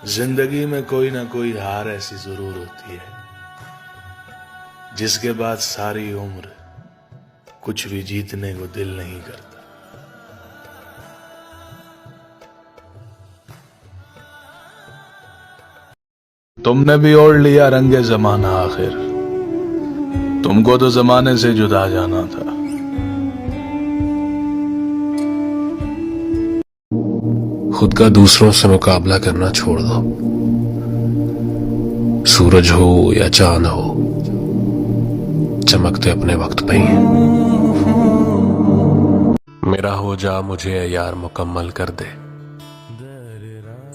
जिंदगी में कोई ना कोई हार ऐसी जरूर होती है जिसके बाद सारी उम्र कुछ भी जीतने को दिल नहीं करता। तुमने भी ओढ़ लिया रंगे जमाना आखिर, तुमको तो जमाने से जुदा जाना था। खुद का दूसरों से मुकाबला करना छोड़ दो। सूरज हो या चांद हो, चमकते अपने वक्त पे ही है। मेरा हो जा मुझे यार मुकम्मल कर दे,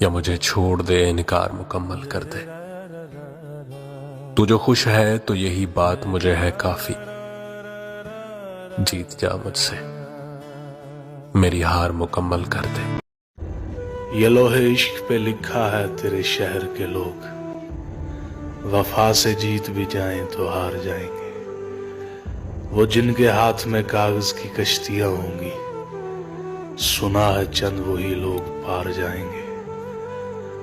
या मुझे छोड़ दे इनकार मुकम्मल कर दे। तू जो खुश है तो यही बात मुझे है काफी। जीत जा मुझसे, मेरी हार मुकम्मल कर दे। ये लोहे इश्क पे लिखा है तेरे शहर के लोग, वफा से जीत भी जाएं तो हार जाएंगे। वो जिनके हाथ में कागज की कश्तियां होंगी, सुना है चंद वही लोग पार जाएंगे।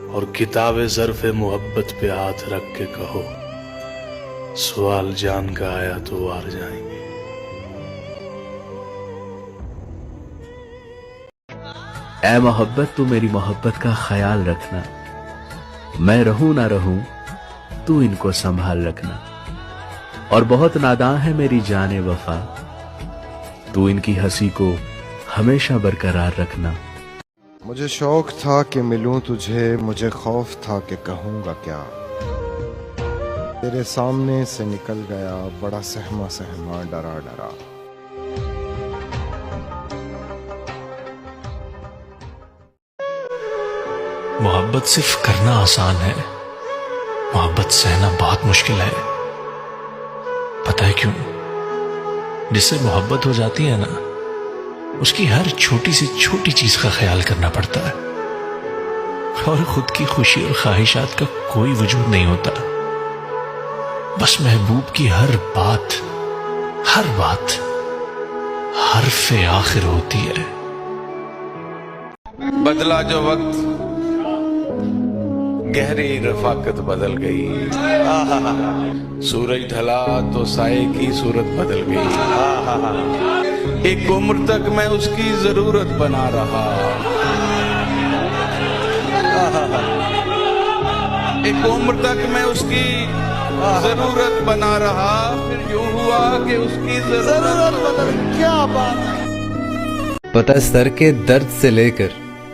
और किताबे ज़र्फ़े मोहब्बत पे हाथ रख के कहो, सवाल जान का आया तो हार जाएंगे। ऐ मोहब्बत तू मेरी मोहब्बत का ख्याल रखना, मैं रहूं ना रहूं तू इनको संभाल रखना। और बहुत नादान है मेरी जाने वफा, तू इनकी हंसी को हमेशा बरकरार रखना। मुझे शौक था कि मिलूं तुझे, मुझे खौफ था कि कहूंगा क्या। तेरे सामने से निकल गया बड़ा सहमा सहमा डरा डरा। मोहब्बत सिर्फ करना आसान है, मोहब्बत सहना बहुत मुश्किल है। पता है क्यों? जिससे मोहब्बत हो जाती है ना, उसकी हर छोटी से छोटी चीज का ख्याल करना पड़ता है, और खुद की खुशी और ख्वाहिशात का कोई वजूद नहीं होता। बस महबूब की हर बात हर्फ़े आखिर होती है। बदला जो वक्त, गहरी रफाकत बदल गई। सूरज ढला तो साए की सूरत बदल गई। एक उम्र तक मैं उसकी जरूरत बना रहा, एक उम्र तक मैं उसकी जरूरत बना रहा। फिर यूं हुआ कि उसकी जरूरत बदल। क्या बात! पता सर के दर्द से लेकर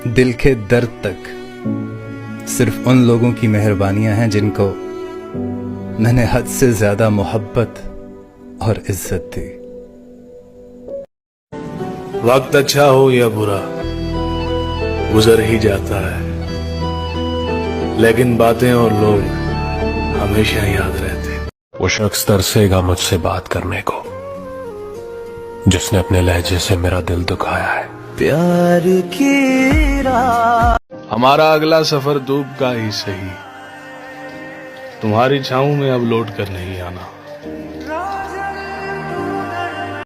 दिल के दर्द तक सिर्फ उन लोगों की मेहरबानियां हैं जिनको मैंने हद से ज्यादा मोहब्बत और इज्जत दी। वक्त अच्छा हो या बुरा गुजर ही जाता है, लेकिन बातें और लोग हमेशा याद रहते हैं। वो शख्स तरसेगा मुझसे बात करने को, जिसने अपने लहजे से मेरा दिल दुखाया है। प्यार की राह हमारा अगला सफर धूप का ही सही, तुम्हारी छाऊं में अब लौट कर नहीं आना।